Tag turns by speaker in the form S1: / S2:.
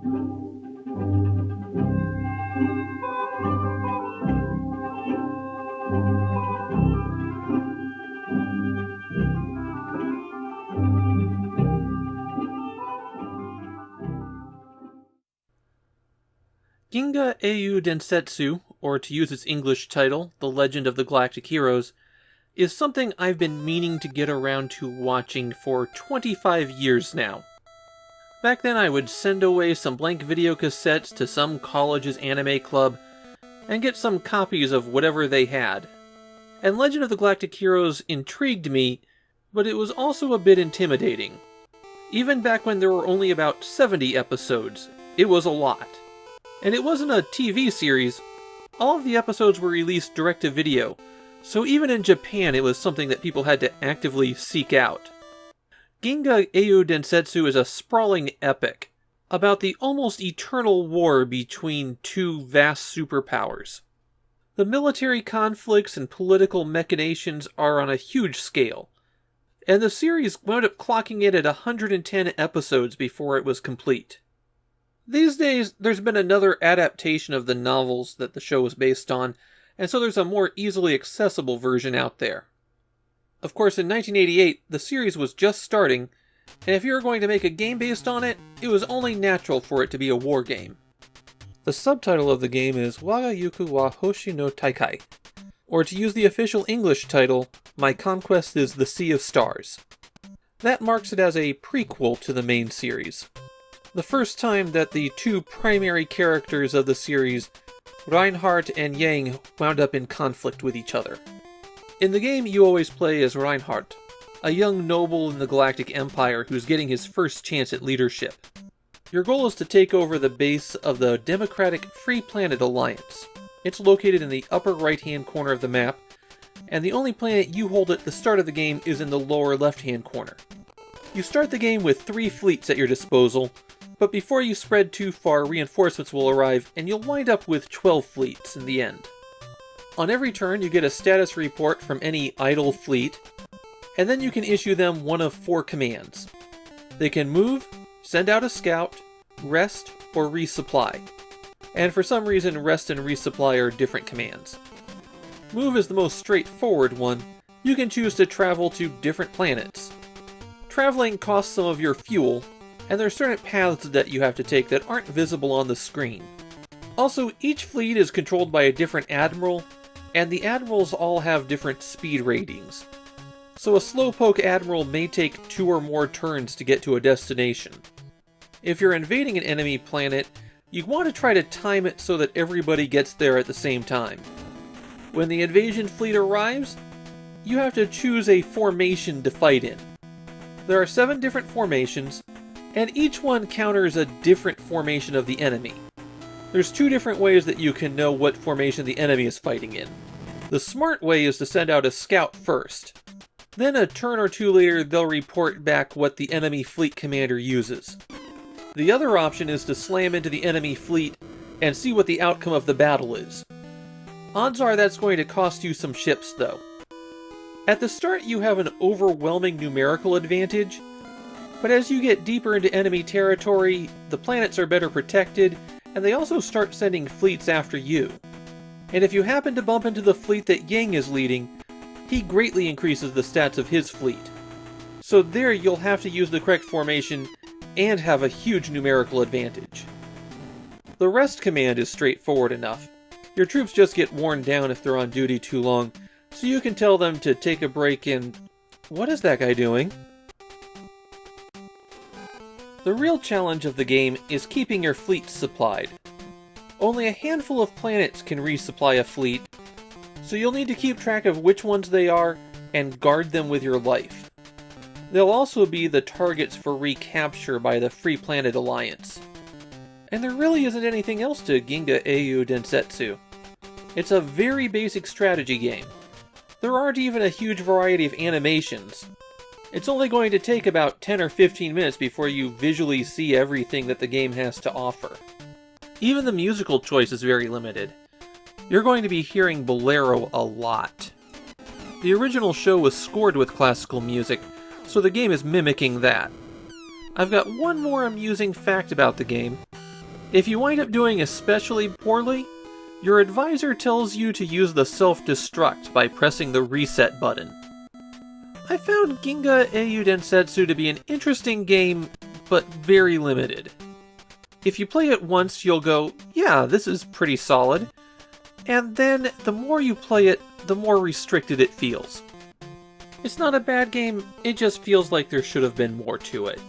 S1: Ginga Eiyuu Densetsu, or to use its English title, The Legend of the Galactic Heroes, is something I've been meaning to get around to watching for 25 years now. Back then I would send away some blank video cassettes to some college's anime club and get some copies of whatever they had. And Legend of the Galactic Heroes intrigued me, but it was also a bit intimidating. Even back when there were only about 70 episodes, it was a lot. And it wasn't a TV series. All of the episodes were released direct to video, so even in Japan it was something that people had to actively seek out. Ginga Eiyuu Densetsu is a sprawling epic about the almost eternal war between two vast superpowers. The military conflicts and political machinations are on a huge scale, and the series wound up clocking in at 110 episodes before it was complete. These days, there's been another adaptation of the novels that the show was based on, and so there's a more easily accessible version out there. Of course, in 1988, the series was just starting, and if you were going to make a game based on it, it was only natural for it to be a war game. The subtitle of the game is Waga Yuku wa Hoshi no Taikai, or to use the official English title, My Conquest is the Sea of Stars. That marks it as a prequel to the main series. The first time that the two primary characters of the series, Reinhardt and Yang, wound up in conflict with each other. In the game, you always play as Reinhardt, a young noble in the Galactic Empire who's getting his first chance at leadership. Your goal is to take over the base of the Democratic Free Planet Alliance. It's located in the upper right-hand corner of the map, and the only planet you hold at the start of the game is in the lower left-hand corner. You start the game with 3 fleets at your disposal, but before you spread too far, reinforcements will arrive, and you'll wind up with 12 fleets in the end. On every turn, you get a status report from any idle fleet, and then you can issue them one of 4 commands. They can move, send out a scout, rest, or resupply. And for some reason, rest and resupply are different commands. Move is the most straightforward one. You can choose to travel to different planets. Traveling costs some of your fuel, and there are certain paths that you have to take that aren't visible on the screen. Also, each fleet is controlled by a different admiral, and the admirals all have different speed ratings. So a slowpoke admiral may take 2 or more turns to get to a destination. If you're invading an enemy planet, you want to try to time it so that everybody gets there at the same time. When the invasion fleet arrives, you have to choose a formation to fight in. There are 7 different formations, and each one counters a different formation of the enemy. There's 2 different ways that you can know what formation the enemy is fighting in. The smart way is to send out a scout first. Then a turn or 2 later, they'll report back what the enemy fleet commander uses. The other option is to slam into the enemy fleet and see what the outcome of the battle is. Odds are that's going to cost you some ships, though. At the start, you have an overwhelming numerical advantage, but as you get deeper into enemy territory, the planets are better protected, and they also start sending fleets after you. And if you happen to bump into the fleet that Yang is leading, he greatly increases the stats of his fleet. So there you'll have to use the correct formation and have a huge numerical advantage. The rest command is straightforward enough. Your troops just get worn down if they're on duty too long, so you can tell them to take a break and... What is that guy doing? The real challenge of the game is keeping your fleet supplied. Only a handful of planets can resupply a fleet, so you'll need to keep track of which ones they are and guard them with your life. They'll also be the targets for recapture by the Free Planet Alliance. And there really isn't anything else to Ginga Eiyuu Densetsu. It's a very basic strategy game. There aren't even a huge variety of animations. It's only going to take about 10 or 15 minutes before you visually see everything that the game has to offer. Even the musical choice is very limited. You're going to be hearing Bolero a lot. The original show was scored with classical music, so the game is mimicking that. I've got one more amusing fact about the game. If you wind up doing especially poorly, your advisor tells you to use the self-destruct by pressing the reset button. I found Ginga Eiyuu Densetsu to be an interesting game, but very limited. If you play it once, you'll go, yeah, this is pretty solid. And then, the more you play it, the more restricted it feels. It's not a bad game, it just feels like there should have been more to it.